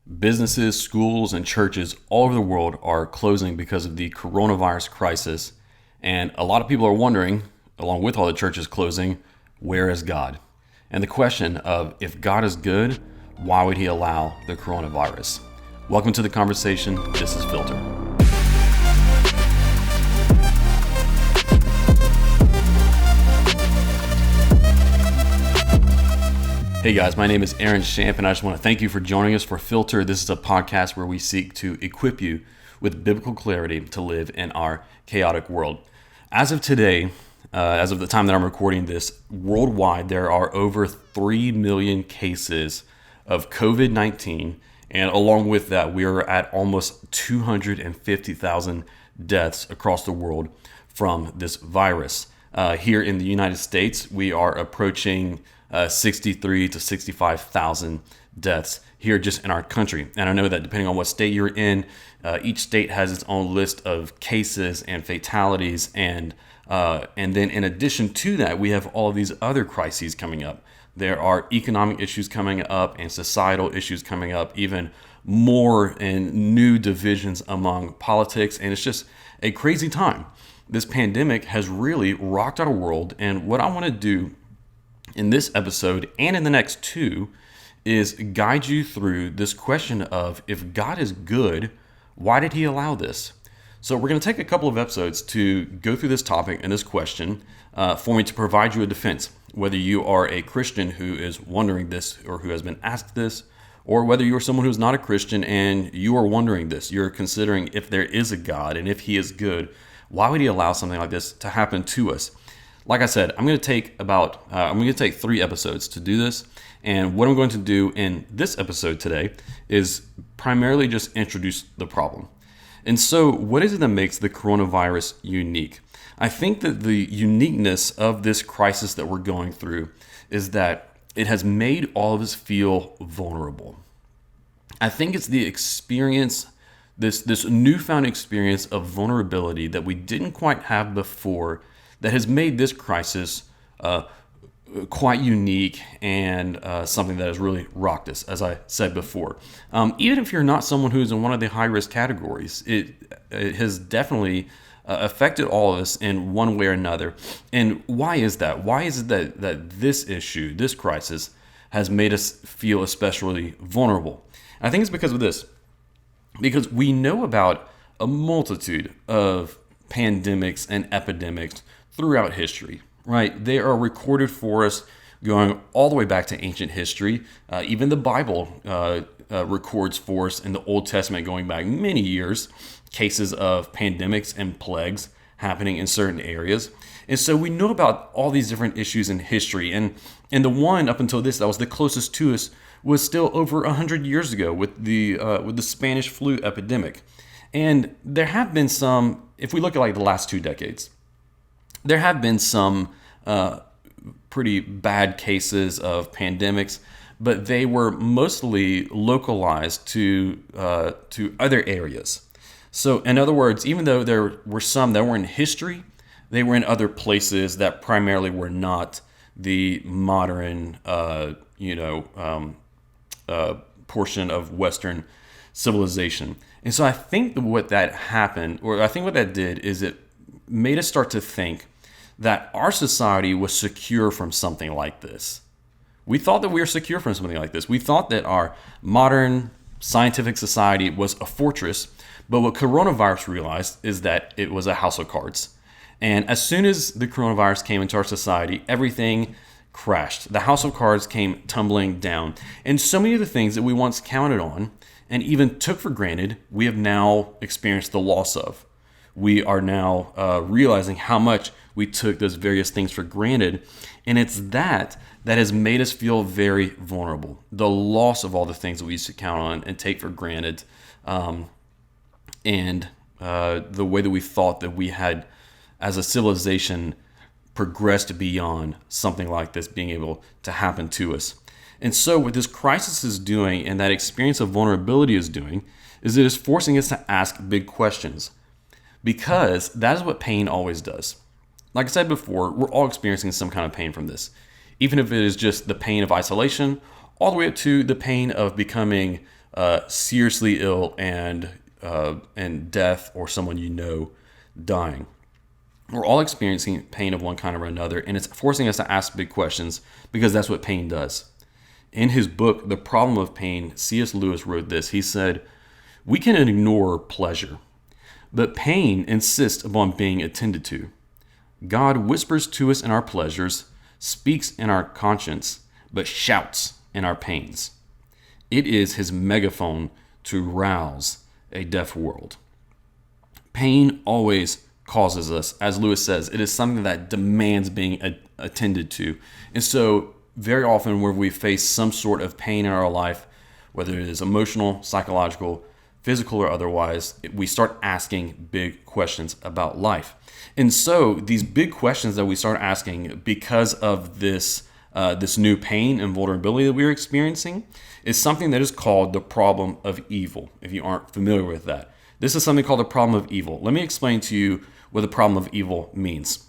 Businesses, schools, and churches all over the world are closing because of the coronavirus crisis. And a lot of people are wondering, along with all the churches closing, where is God? And the question of if God is good, why would he allow the coronavirus? Welcome to the conversation. This is Filter. Hey guys, my name is Aaron Shamp, and I just want to thank you for joining us for Filter. This is a podcast where we seek to equip you with biblical clarity to live in our chaotic world. As of today, as of the time that I'm recording this, worldwide there are over 3 million cases of COVID-19, and along with that, we are at almost 250,000 deaths across the world from this virus. Here in the United States, we are approaching 63 to 65,000 deaths here just in our country. And I know that depending on what state you're in, each state has its own list of cases and fatalities. And then in addition to that, we have all of these other crises coming up. There are economic issues coming up and societal issues coming up, even more and new divisions among politics. And it's just a crazy time. This pandemic has really rocked our world. And what I want to do in this episode and in the next two is guide you through this question of if God is good, why did he allow this? So we're going to take a couple of episodes to go through this topic and this question for me to provide you a defense, whether you are a Christian who is wondering this or who has been asked this, or whether you are someone who's not a Christian and you are wondering this. You're considering if there is a God and if he is good, why would he allow something like this to happen to us? Like I said, I'm going to take 3 episodes to do this. And what I'm going to do in this episode today is primarily just introduce the problem. And so what is it that makes the coronavirus unique? I think that the uniqueness of this crisis that we're going through is that it has made all of us feel vulnerable. I think it's the experience, this newfound experience of vulnerability that we didn't quite have before, that has made this crisis quite unique and something that has really rocked us, as I said before. Even if you're not someone who's in one of the high-risk categories, it has definitely affected all of us in one way or another. And why is that? Why is it that this issue, this crisis, has made us feel especially vulnerable? I think it's because of this. Because we know about a multitude of pandemics and epidemics throughout history, right? They are recorded for us going all the way back to ancient history. Even the Bible records for us in the Old Testament going back many years, cases of pandemics and plagues happening in certain areas. And so we know about all these different issues in history. And the one up until this that was the closest to us was still over 100 years ago with the Spanish flu epidemic. And there have been some, if we look at like the last 2 decades, there have been some pretty bad cases of pandemics, but they were mostly localized to other areas. So in other words, even though there were some that were in history, they were in other places that primarily were not the modern, portion of Western civilization. And so I think what that happened, or I think what that did, is it made us start to think that our society was secure from something like this. We thought that we were secure from something like this. We thought that our modern scientific society was a fortress, but what coronavirus realized is that it was a house of cards. And as soon as the coronavirus came into our society, everything crashed. The house of cards came tumbling down. And so many of the things that we once counted on and even took for granted, we have now experienced the loss of. We are now realizing how much we took those various things for granted. And it's that has made us feel very vulnerable. The loss of all the things that we used to count on and take for granted. And the way that we thought that we had, as a civilization, progressed beyond something like this being able to happen to us. And so what this crisis is doing, and that experience of vulnerability is doing, is it is forcing us to ask big questions. Because that is what pain always does. Like I said before, we're all experiencing some kind of pain from this. Even if it is just the pain of isolation, all the way up to the pain of becoming seriously ill and death, or someone you know dying. We're all experiencing pain of one kind or another, and it's forcing us to ask big questions because that's what pain does. In his book, The Problem of Pain, C.S. Lewis wrote this. He said, "We can ignore pleasure, but pain insists upon being attended to. God whispers to us in our pleasures, speaks in our conscience, but shouts in our pains. It is his megaphone to rouse a deaf world." Pain always causes us, as Lewis says, it is something that demands being attended to. And so very often when we face some sort of pain in our life, whether it is emotional, psychological, physical, or otherwise, we start asking big questions about life. And so these big questions that we start asking because of this new pain and vulnerability that we're experiencing is something that is called the problem of evil, if you aren't familiar with that. This is something called the problem of evil. Let me explain to you what the problem of evil means.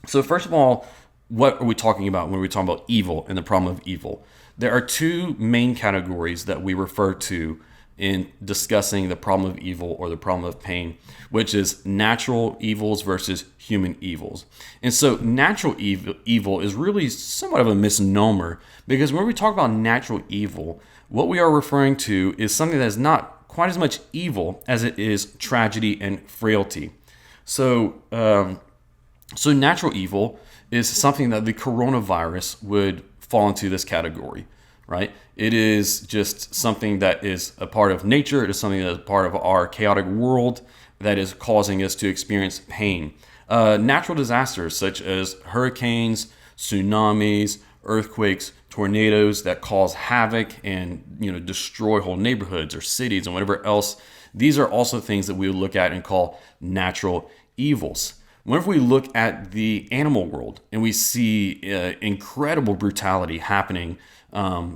So first of all, what are we talking about when we talk about evil and the problem of evil? There are two main categories that we refer to in discussing the problem of evil or the problem of pain, which is natural evils versus human evils. And so natural evil is really somewhat of a misnomer, because when we talk about natural evil, what we are referring to is something that is not quite as much evil as it is tragedy and frailty. So natural evil is something that the coronavirus would fall into this category, right? It is just something that is a part of nature. It is something that is part of our chaotic world that is causing us to experience pain. Natural disasters such as hurricanes, tsunamis, earthquakes, tornadoes that cause havoc and destroy whole neighborhoods or cities and whatever else. These are also things that we would look at and call natural evils. Whenever we look at the animal world and we see incredible brutality happening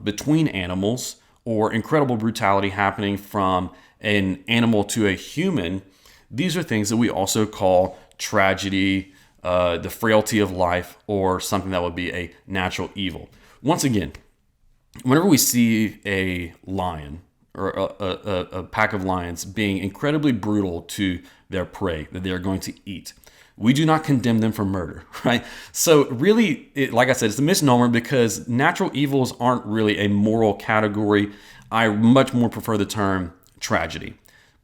between animals, or incredible brutality happening from an animal to a human, these are things that we also call tragedy, the frailty of life, or something that would be a natural evil. Once again, whenever we see a lion or a pack of lions being incredibly brutal to their prey that they are going to eat, we do not condemn them for murder, right? So really, like I said, it's a misnomer because natural evils aren't really a moral category. I much more prefer the term tragedy.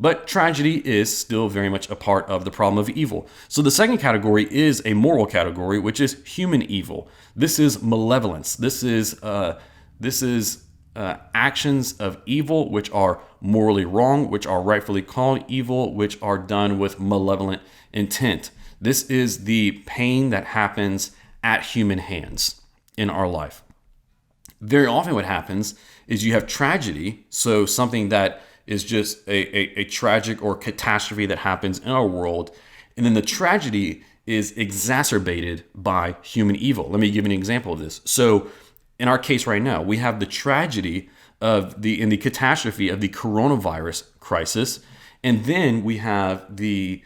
But tragedy is still very much a part of the problem of evil. So the second category is a moral category, which is human evil. This is malevolence. This is actions of evil which are morally wrong, which are rightfully called evil, which are done with malevolent intent. This is the pain that happens at human hands in our life. Very often what happens is you have tragedy, so something that is just a tragic or catastrophe that happens in our world, and then the tragedy is exacerbated by human evil. Let me give you an example of this. So in our case right now, we have the tragedy of the catastrophe of the coronavirus crisis, and then we have the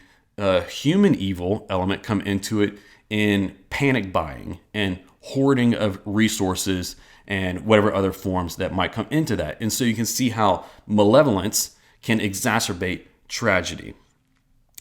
human evil element come into it in panic buying and hoarding of resources and whatever other forms that might come into that. And so you can see how malevolence can exacerbate tragedy.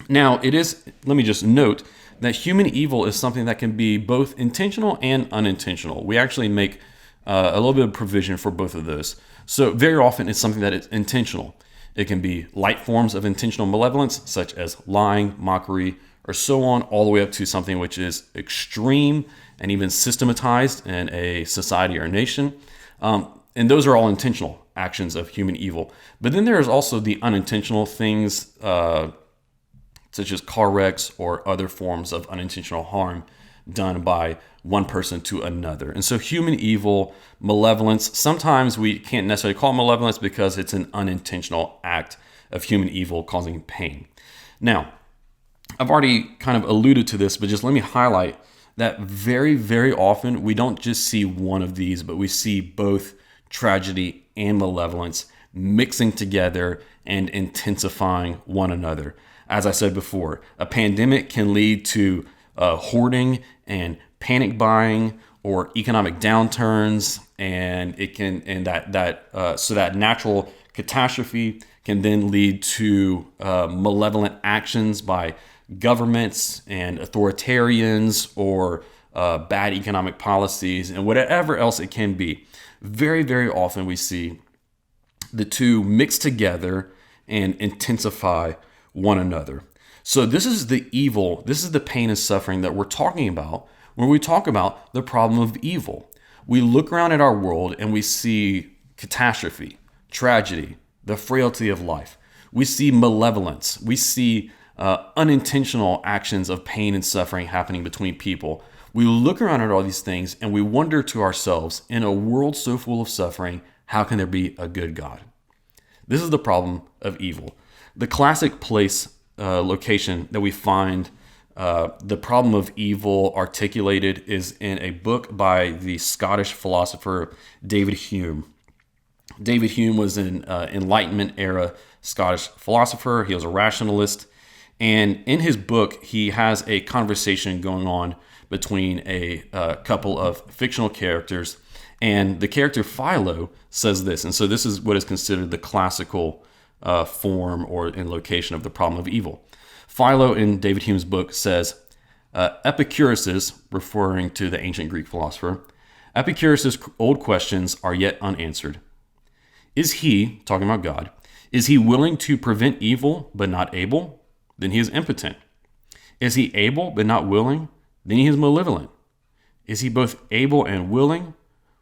Now, let me just note that human evil is something that can be both intentional and unintentional. We actually make a little bit of provision for both of those. So very often it's something that is intentional. It can be light forms of intentional malevolence, such as lying, mockery, or so on, all the way up to something which is extreme and even systematized in a society or nation. And those are all intentional actions of human evil. But then there is also the unintentional things, such as car wrecks or other forms of unintentional harm done by one person to another. And so human evil, malevolence, sometimes we can't necessarily call it malevolence because it's an unintentional act of human evil causing pain. Now, I've already kind of alluded to this, but just let me highlight that very, very often we don't just see one of these, but we see both tragedy and malevolence mixing together and intensifying one another. As I said before, a pandemic can lead to hoarding and panic buying or economic downturns, and it can so that natural catastrophe can then lead to malevolent actions by governments and authoritarians, or bad economic policies, and whatever else it can be. Very, very often we see the two mix together and intensify one another. So this is the evil, this is the pain and suffering that we're talking about when we talk about the problem of evil. We look around at our world and we see catastrophe, tragedy, the frailty of life. We see malevolence. We see unintentional actions of pain and suffering happening between people. We look around at all these things and we wonder to ourselves, in a world so full of suffering, how can there be a good God? This is the problem of evil. The classic location that we find the problem of evil articulated is in a book by the Scottish philosopher David Hume. David Hume was an Enlightenment era Scottish philosopher. He was a rationalist. And in his book, he has a conversation going on between a couple of fictional characters. And the character Philo says this. And so this is what is considered the classical form or in location of the problem of evil. Philo in David Hume's book says, Epicurus's, referring to the ancient Greek philosopher, Epicurus's old questions are yet unanswered. Is he, talking about God, is he willing to prevent evil but not able? Then he is impotent. Is he able but not willing? Then he is malevolent. Is he both able and willing?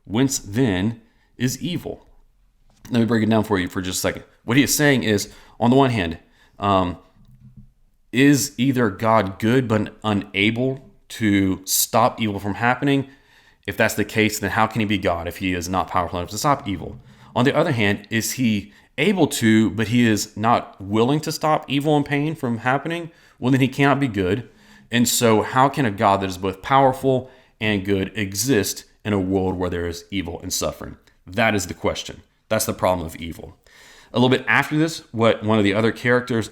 Whence then is evil? Let me break it down for you for just a second. What he is saying is, on the one hand, is either God good but unable to stop evil from happening? If that's the case, then how can he be God if he is not powerful enough to stop evil? On the other hand, is he able to, but he is not willing to stop evil and pain from happening? Well, then he cannot be good. And so how can a God that is both powerful and good exist in a world where there is evil and suffering? That is the question. That's the problem of evil. A little bit after this, what one of the other characters,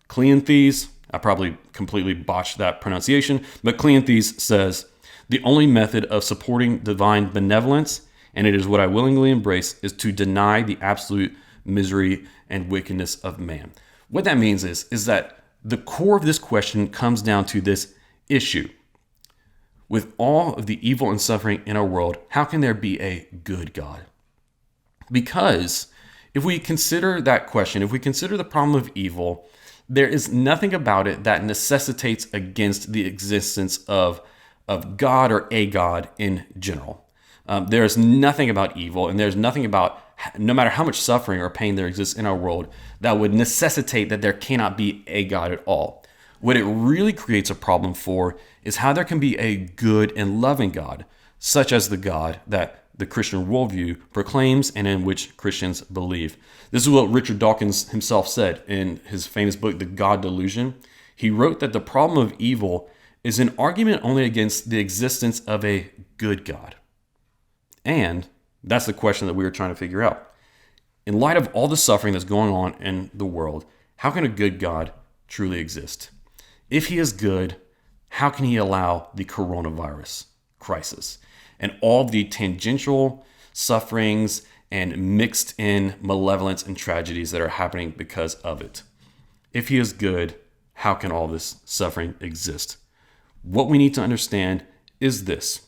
Cleanthes, I probably completely botched that pronunciation, but Cleanthes says, the only method of supporting divine benevolence, and it is what I willingly embrace, is to deny the absolute misery and wickedness of man. What that means is that the core of this question comes down to this issue. With all of the evil and suffering in our world, how can there be a good God? Because if we consider that question, if we consider the problem of evil, there is nothing about it that necessitates against the existence of God or a God in general. There is nothing about evil, and there's nothing about, no matter how much suffering or pain there exists in our world, that would necessitate that there cannot be a God at all. What it really creates a problem for is how there can be a good and loving God, such as the God that the Christian worldview proclaims and in which Christians believe. This is what Richard Dawkins himself said in his famous book, The God Delusion. He wrote that the problem of evil is an argument only against the existence of a good God. And that's the question that we were trying to figure out. In light of all the suffering that's going on in the world, how can a good God truly exist? If he is good, how can he allow the coronavirus crisis and all the tangential sufferings and mixed in malevolence and tragedies that are happening because of it? If he is good, how can all this suffering exist? What we need to understand is this,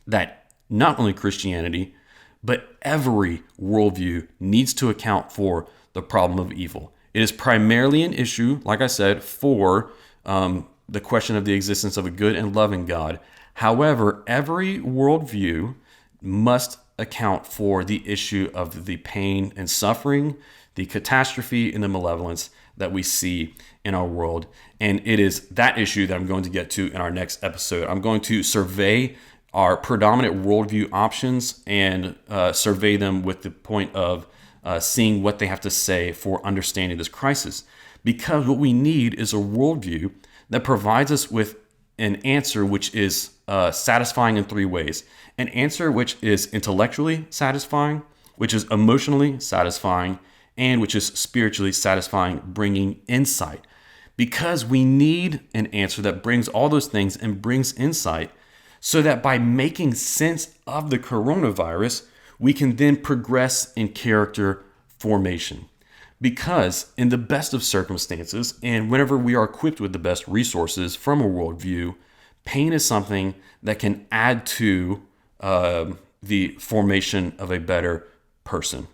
that not only Christianity, but every worldview needs to account for the problem of evil. It is primarily an issue, like I said, for the question of the existence of a good and loving God. However, every worldview must account for the issue of the pain and suffering, the catastrophe and the malevolence that we see in our world. And it is that issue that I'm going to get to in our next episode. I'm going to survey our predominant worldview options and survey them with the point of seeing what they have to say for understanding this crisis. Because what we need is a worldview that provides us with an answer which is satisfying in three ways. An answer which is intellectually satisfying, which is emotionally satisfying, and which is spiritually satisfying, bringing insight. Because we need an answer that brings all those things and brings insight, so that by making sense of the coronavirus, we can then progress in character formation. Because in the best of circumstances, and whenever we are equipped with the best resources from a worldview, pain is something that can add to the formation of a better person.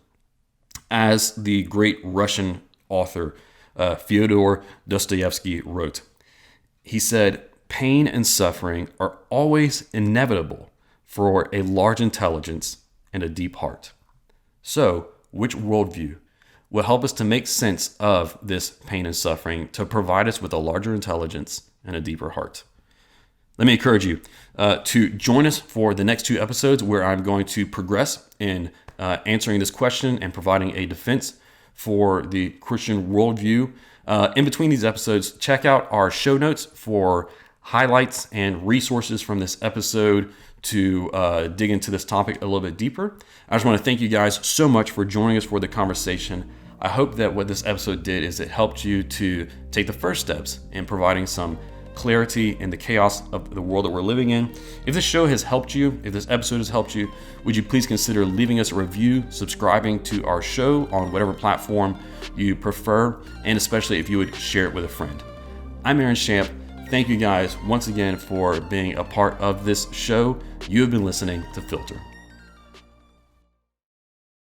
As the great Russian author Fyodor Dostoevsky wrote, he said, "Pain and suffering are always inevitable for a large intelligence and a deep heart." So, which worldview will help us to make sense of this pain and suffering to provide us with a larger intelligence and a deeper heart? Let me encourage you to join us for the next 2 episodes where I'm going to progress in answering this question and providing a defense for the Christian worldview. In between these episodes, check out our show notes for highlights and resources from this episode to dig into this topic a little bit deeper. I just want to thank you guys so much for joining us for the conversation. I hope that what this episode did is it helped you to take the first steps in providing some clarity in the chaos of the world that we're living in. If this show has helped you, if this episode has helped you, would you please consider leaving us a review, subscribing to our show on whatever platform you prefer, and especially if you would share it with a friend. I'm Aaron Champ. Thank you guys once again for being a part of this show. You have been listening to Filter.